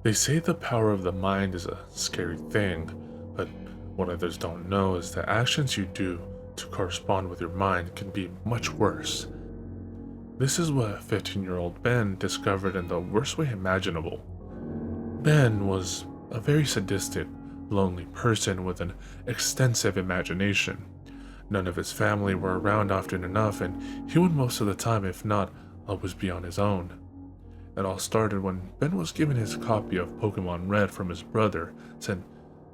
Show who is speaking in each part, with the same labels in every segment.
Speaker 1: They say the power of the mind is a scary thing, but what others don't know is that actions you do to correspond with your mind can be much worse. This is what 15-year-old Ben discovered in the worst way imaginable. Ben was a very sadistic, lonely person with an extensive imagination. None of his family were around often enough, and he would most of the time, if not, always be on his own. It all started when Ben was given his copy of Pokemon Red from his brother, since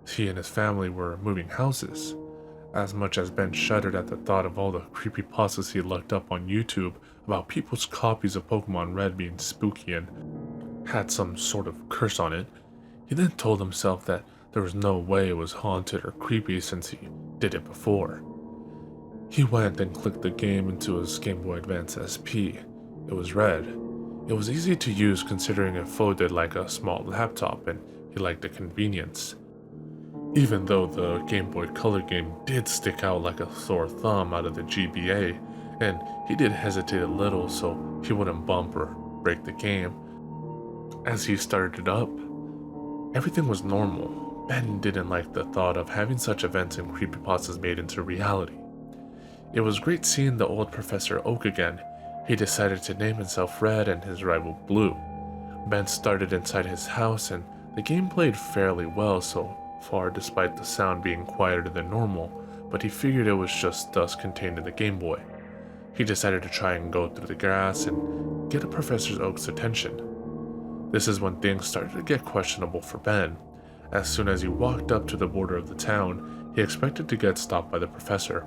Speaker 1: he and his family were moving houses. As much as Ben shuddered at the thought of all the creepypastas he looked up on YouTube about people's copies of Pokemon Red being spooky and had some sort of curse on it, he then told himself that there was no way it was haunted or creepy since he did it before. He went and clicked the game into his Game Boy Advance SP. It was red. It was easy to use considering it folded like a small laptop, and he liked the convenience. Even though the Game Boy Color game did stick out like a sore thumb out of the GBA, and he did hesitate a little so he wouldn't bump or break the game. As he started it up, everything was normal. Ben didn't like the thought of having such events and creepypastas made into reality. It was great seeing the old Professor Oak again. He decided to name himself Red and his rival Blue. Ben started inside his house and the game played fairly well so far despite the sound being quieter than normal, but he figured it was just dust contained in the Game Boy. He decided to try and go through the grass and get Professor Oak's attention. This is when things started to get questionable for Ben. As soon as he walked up to the border of the town, he expected to get stopped by the professor.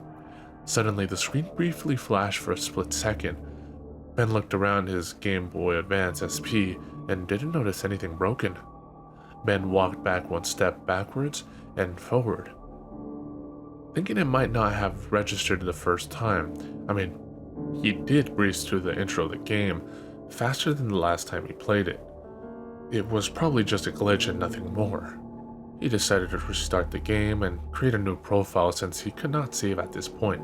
Speaker 1: Suddenly, the screen briefly flashed for a split second. Ben looked around his Game Boy Advance SP and didn't notice anything broken. Ben walked back one step backwards and forward, thinking it might not have registered the first time. He did breeze through the intro of the game faster than the last time he played it. It was probably just a glitch and nothing more. He decided to restart the game and create a new profile since he could not save at this point.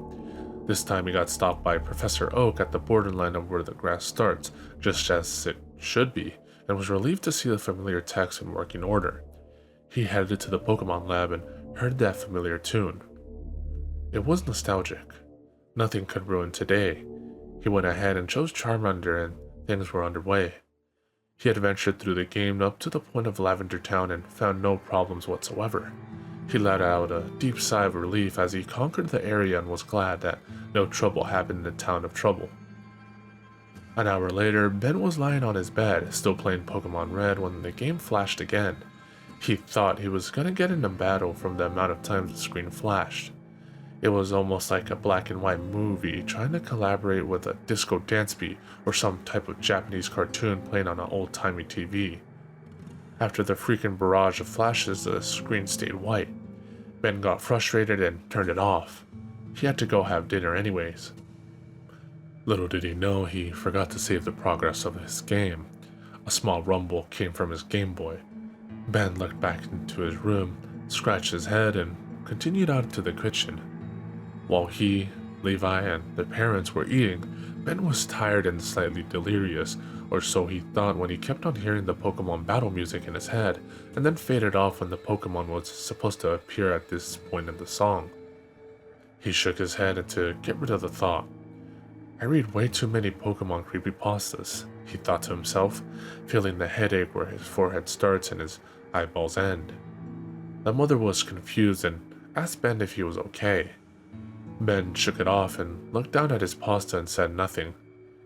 Speaker 1: This time he got stopped by Professor Oak at the borderline of where the grass starts, just as it should be, and was relieved to see the familiar text in working order. He headed to the Pokemon lab and heard that familiar tune. It was nostalgic. Nothing could ruin today. He went ahead and chose Charmander and things were underway. He adventured through the game up to the point of Lavender Town and found no problems whatsoever. He let out a deep sigh of relief as he conquered the area and was glad that no trouble happened in the Town of Trouble. An hour later, Ben was lying on his bed, still playing Pokemon Red when the game flashed again. He thought he was gonna get in a battle from the amount of times the screen flashed. It was almost like a black and white movie trying to collaborate with a disco dance beat or some type of Japanese cartoon playing on an old-timey TV. After the freaking barrage of flashes, the screen stayed white. Ben got frustrated and turned it off. He had to go have dinner anyways. Little did he know he forgot to save the progress of his game. A small rumble came from his Game Boy. Ben looked back into his room, scratched his head, and continued out to the kitchen. While he, Levi, and the parents were eating, Ben was tired and slightly delirious, or so he thought when he kept on hearing the Pokemon battle music in his head, and then faded off when the Pokemon was supposed to appear at this point in the song. He shook his head to get rid of the thought. I read way too many Pokemon creepypastas, he thought to himself, feeling the headache where his forehead starts and his eyeballs end. The mother was confused and asked Ben if he was okay. Ben shook it off and looked down at his pasta and said nothing.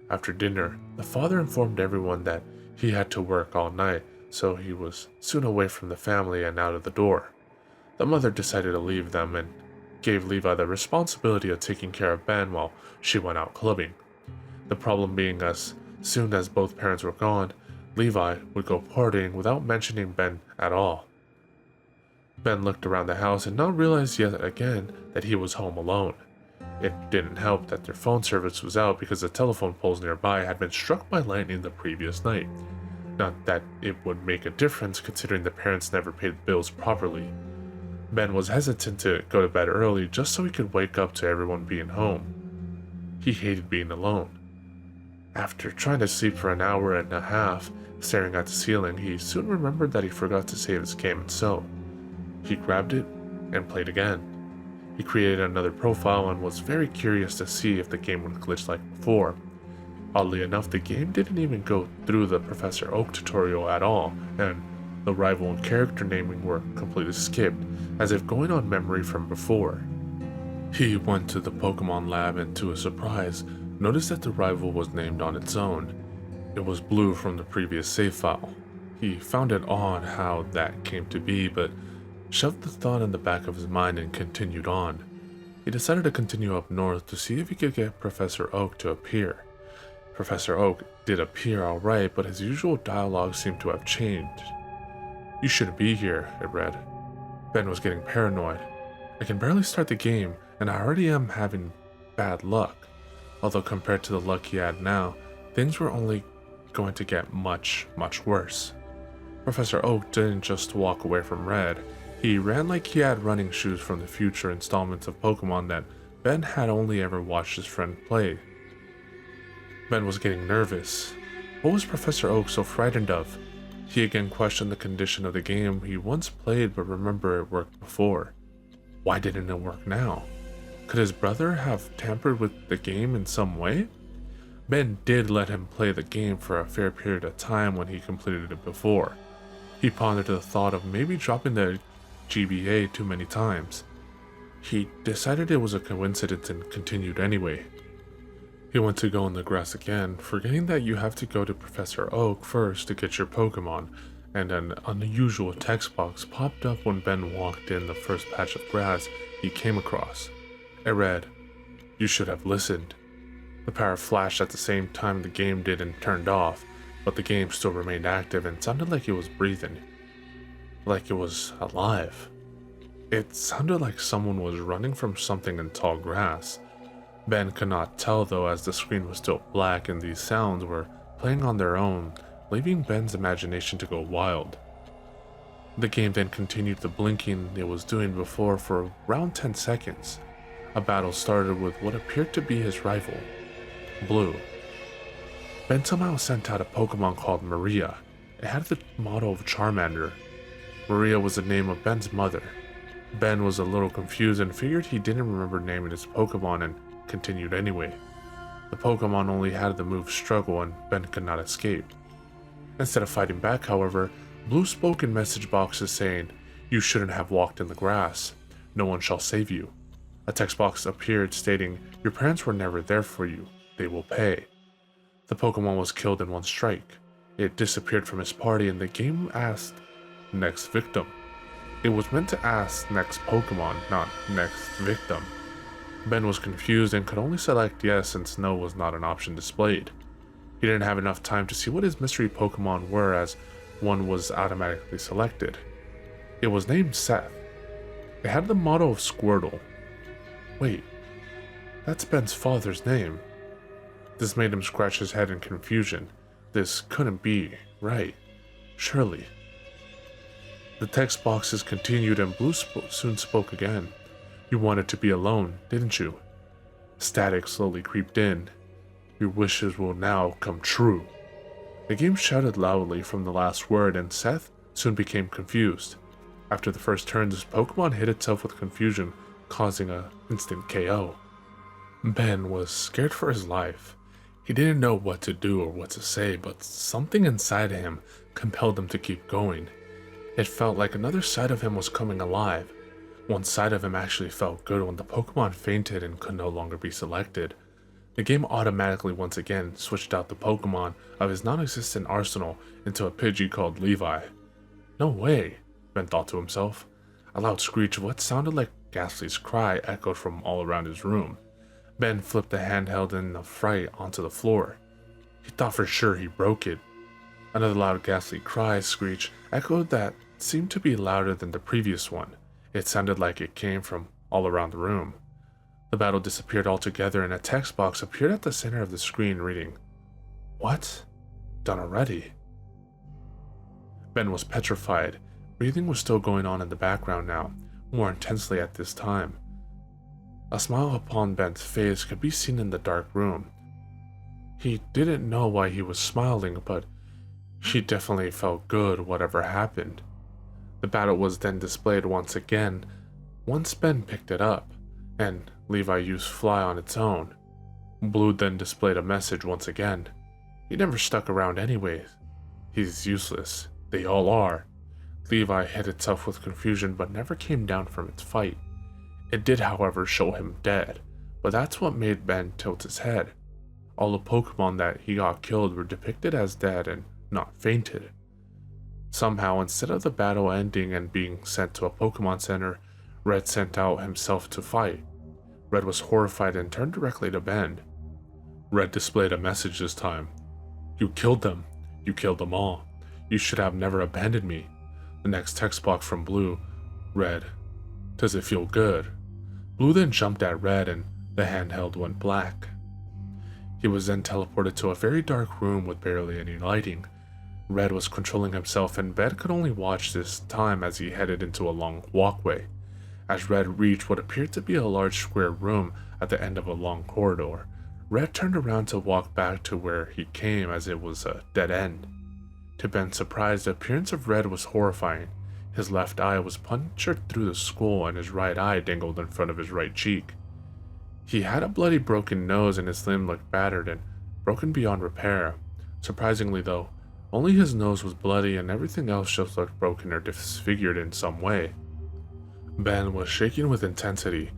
Speaker 1: After dinner, the father informed everyone that he had to work all night, so he was soon away from the family and out of the door. The mother decided to leave them and gave Levi the responsibility of taking care of Ben while she went out clubbing. The problem being as soon as both parents were gone, Levi would go partying without mentioning Ben at all. Ben looked around the house and now realized yet again that he was home alone. It didn't help that their phone service was out because the telephone poles nearby had been struck by lightning the previous night. Not that it would make a difference considering the parents never paid bills properly. Ben was hesitant to go to bed early just so he could wake up to everyone being home. He hated being alone. After trying to sleep for an hour and a half, staring at the ceiling, he soon remembered that he forgot to save his game, and so he grabbed it and played again. He created another profile and was very curious to see if the game would glitch like before. Oddly enough, the game didn't even go through the Professor Oak tutorial at all, and the rival and character naming were completely skipped, as if going on memory from before. He went to the Pokemon lab and, to his surprise, noticed that the rival was named on its own. It was Blue from the previous save file. He found it odd how that came to be, but shoved the thought in the back of his mind and continued on. He decided to continue up north to see if he could get Professor Oak to appear. Professor Oak did appear alright, but his usual dialogue seemed to have changed. "You shouldn't be here," it read. Ben was getting paranoid. "I can barely start the game, and I already am having bad luck." Although compared to the luck he had now, things were only going to get much, much worse. Professor Oak didn't just walk away from Red. He ran like he had running shoes from the future installments of Pokemon that Ben had only ever watched his friend play. Ben was getting nervous. What was Professor Oak so frightened of? He again questioned the condition of the game he once played but remembered it worked before. Why didn't it work now? Could his brother have tampered with the game in some way? Ben did let him play the game for a fair period of time when he completed it before. He pondered the thought of maybe dropping the GBA too many times. He decided it was a coincidence and continued anyway. He went to go in the grass again, forgetting that you have to go to Professor Oak first to get your Pokemon, and an unusual text box popped up when Ben walked in the first patch of grass he came across. It read, "You should have listened." The power flashed at the same time the game did and turned off, but the game still remained active and sounded like it was breathing. Like it was alive. It sounded like someone was running from something in tall grass. Ben could not tell though, as the screen was still black and these sounds were playing on their own, leaving Ben's imagination to go wild. The game then continued the blinking it was doing before for around 10 seconds. A battle started with what appeared to be his rival, Blue. Ben somehow sent out a Pokemon called Maria. It had the model of Charmander. Maria was the name of Ben's mother. Ben was a little confused and figured he didn't remember naming his Pokemon and continued anyway. The Pokemon only had the move Struggle and Ben could not escape. Instead of fighting back, however, Blue spoke in message boxes saying, "You shouldn't have walked in the grass. No one shall save you." A text box appeared stating, "Your parents were never there for you. They will pay." The Pokemon was killed in one strike. It disappeared from his party and the game asked, "Next victim." It was meant to ask next Pokemon, not next victim. Ben was confused and could only select yes since no was not an option displayed. He didn't have enough time to see what his mystery Pokemon were as one was automatically selected. It was named Seth. It had the motto of Squirtle. Wait, that's Ben's father's name. This made him scratch his head in confusion. This couldn't be right. Surely. The text boxes continued and Blue soon spoke again. "You wanted to be alone, didn't you?" Static slowly creeped in. "Your wishes will now come true." The game shouted loudly from the last word and Seth soon became confused. After the first turn, his Pokemon hit itself with confusion, causing an instant KO. Ben was scared for his life. He didn't know what to do or what to say, but something inside him compelled him to keep going. It felt like another side of him was coming alive. One side of him actually felt good when the Pokemon fainted and could no longer be selected. The game automatically once again switched out the Pokemon of his non-existent arsenal into a Pidgey called Levi. No way, Ben thought to himself. A loud screech of what sounded like Ghastly's cry echoed from all around his room. Ben flipped the handheld in a fright onto the floor. He thought for sure he broke it. Another loud Ghastly cry screech echoed that seemed to be louder than the previous one. It sounded like it came from all around the room. The battle disappeared altogether and a text box appeared at the center of the screen reading, "What? Done already?" Ben was petrified. Breathing was still going on in the background now, more intensely at this time. A smile upon Ben's face could be seen in the dark room. He didn't know why he was smiling, but he definitely felt good whatever happened. The battle was then displayed once again. Once Ben picked it up, and Levi used Fly on its own. Blue then displayed a message once again. He never stuck around anyways. He's useless. They all are. Levi hit itself with confusion but never came down from its fight. It did, however, show him dead, but that's what made Ben tilt his head. All the Pokemon that he got killed were depicted as dead and not fainted. Somehow, instead of the battle ending and being sent to a Pokemon Center, Red sent out himself to fight. Red was horrified and turned directly to Ben. Red displayed a message this time. "You killed them. You killed them all. You should have never abandoned me." The next text box from Blue read, "Does it feel good?" Blue then jumped at Red and the handheld went black. He was then teleported to a very dark room with barely any lighting. Red was controlling himself and Ben could only watch this time as he headed into a long walkway. As Red reached what appeared to be a large square room at the end of a long corridor, Red turned around to walk back to where he came as it was a dead end. To Ben's surprise, the appearance of Red was horrifying. His left eye was punctured through the skull and his right eye dangled in front of his right cheek. He had a bloody broken nose and his limb looked battered and broken beyond repair. Surprisingly though, only his nose was bloody and everything else just looked broken or disfigured in some way. Ben was shaking with intensity.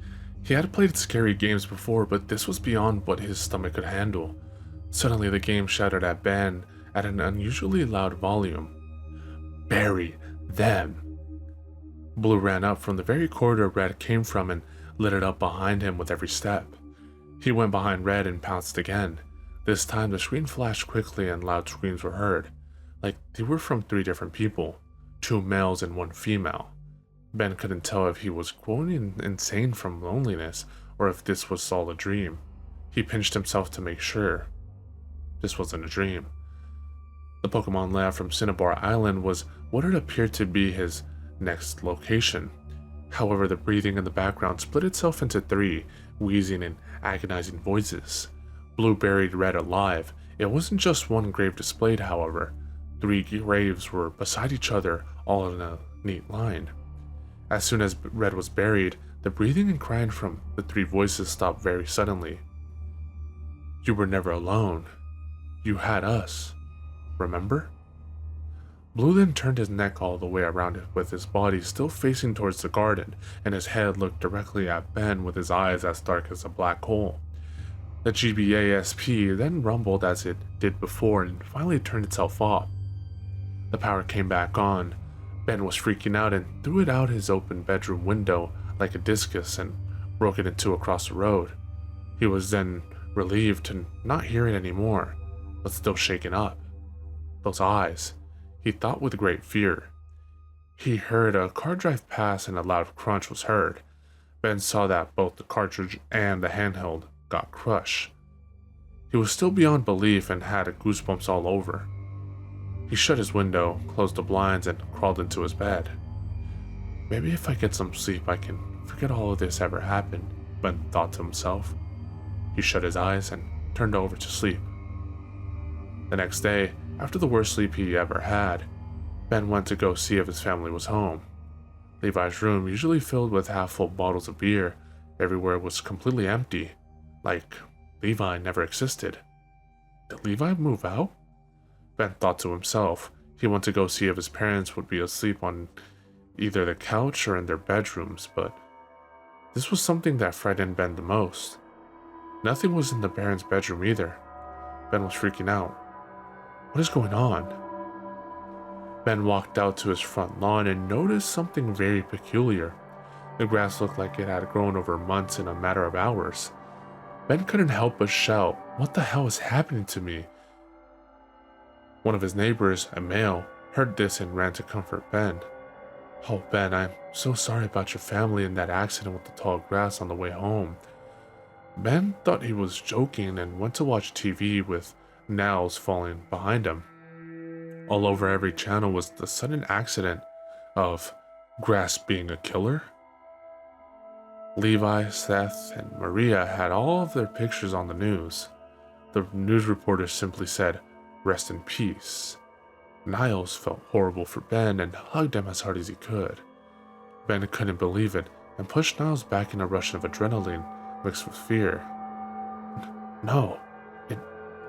Speaker 1: He had played scary games before, but this was beyond what his stomach could handle. Suddenly the game shouted at Ben at an unusually loud volume. "Bury them!" Blue ran up from the very corridor Red came from and lit it up behind him with every step. He went behind Red and pounced again. This time the screen flashed quickly and loud screams were heard, like they were from 3 different people, 2 males and 1 female. Ben couldn't tell if he was going insane from loneliness or if this was all a dream. He pinched himself to make sure this wasn't a dream. The Pokemon lab from Cinnabar Island was what it appeared to be his next location. However, the breathing in the background split itself into 3 wheezing and agonizing voices. Blue buried Red alive. It wasn't just 1 grave displayed, however. 3 graves were beside each other, all in a neat line. As soon as Red was buried, the breathing and crying from the 3 voices stopped very suddenly. "You were never alone. You had us. Remember?" Blue then turned his neck all the way around with his body still facing towards the garden, and his head looked directly at Ben with his eyes as dark as a black hole. The GBASP then rumbled as it did before and finally turned itself off. The power came back on. Ben was freaking out and threw it out his open bedroom window like a discus and broke it in 2 across the road. He was then relieved to not hear it anymore, but still shaken up. Those eyes, he thought with great fear. He heard a car drive past and a loud crunch was heard. Ben saw that both the cartridge and the handheld got crushed. He was still beyond belief and had goosebumps all over. He shut his window, closed the blinds, and crawled into his bed. Maybe if I get some sleep I can forget all of this ever happened, Ben thought to himself. He shut his eyes and turned over to sleep. The next day, after the worst sleep he ever had, Ben went to go see if his family was home. Levi's room, usually filled with half-full bottles of beer, everywhere was completely empty, like Levi never existed. Did Levi move out? Ben thought to himself. He went to go see if his parents would be asleep on either the couch or in their bedrooms, but this was something that frightened Ben the most. Nothing was in the parents' bedroom either. Ben was freaking out. What is going on? Ben walked out to his front lawn and noticed something very peculiar. The grass looked like it had grown over months in a matter of hours. Ben couldn't help but shout, "What the hell is happening to me?" One of his neighbors, a male, heard this and ran to comfort Ben. "Oh, Ben, I'm so sorry about your family and that accident with the tall grass on the way home." Ben thought he was joking and went to watch TV with nails falling behind him. All over every channel was the sudden accident of grass being a killer. Levi, Seth, and Maria had all of their pictures on the news. The news reporter simply said, "Rest in peace." Niles felt horrible for Ben and hugged him as hard as he could. Ben couldn't believe it and pushed Niles back in a rush of adrenaline mixed with fear. No, it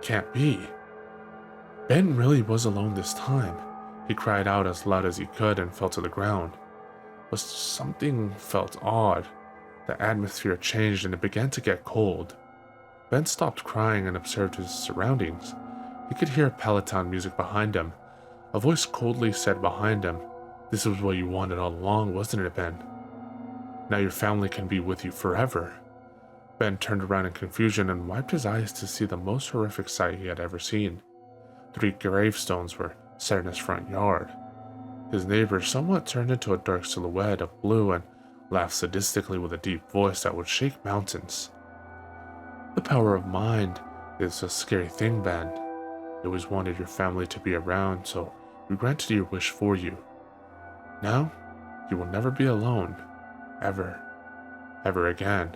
Speaker 1: can't be. Ben really was alone this time. He cried out as loud as he could and fell to the ground. But something felt odd. The atmosphere changed and it began to get cold. Ben stopped crying and observed his surroundings. He could hear Peloton music behind him. A voice coldly said behind him, "This was what you wanted all along, wasn't it, Ben? Now your family can be with you forever." Ben turned around in confusion and wiped his eyes to see the most horrific sight he had ever seen. 3 gravestones were set in his front yard. His neighbor somewhat turned into a dark silhouette of blue and laughed sadistically with a deep voice that would shake mountains. "The power of mind is a scary thing, Ben. You always wanted your family to be around, so we granted your wish for you. Now, you will never be alone. Ever. Ever again."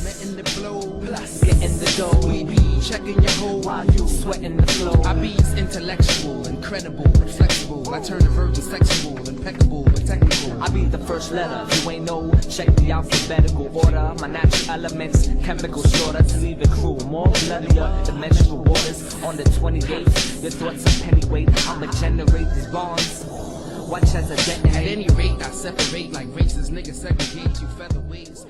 Speaker 2: Letting the blow, plus getting the dough. We be checking your hole while you sweating the flow. I be's intellectual, incredible, flexible. I turn the virgin sexual, impeccable, but technical. I be the first letter, you ain't know. Check the alphabetical order. My natural elements, chemical shorter to leave it cruel. More bloodier, dimensional waters. On the 28th, your thoughts are pennyweight. I'ma generate these bonds. Watch as I detonate. At any rate, I separate like races. Niggas segregate you featherweights.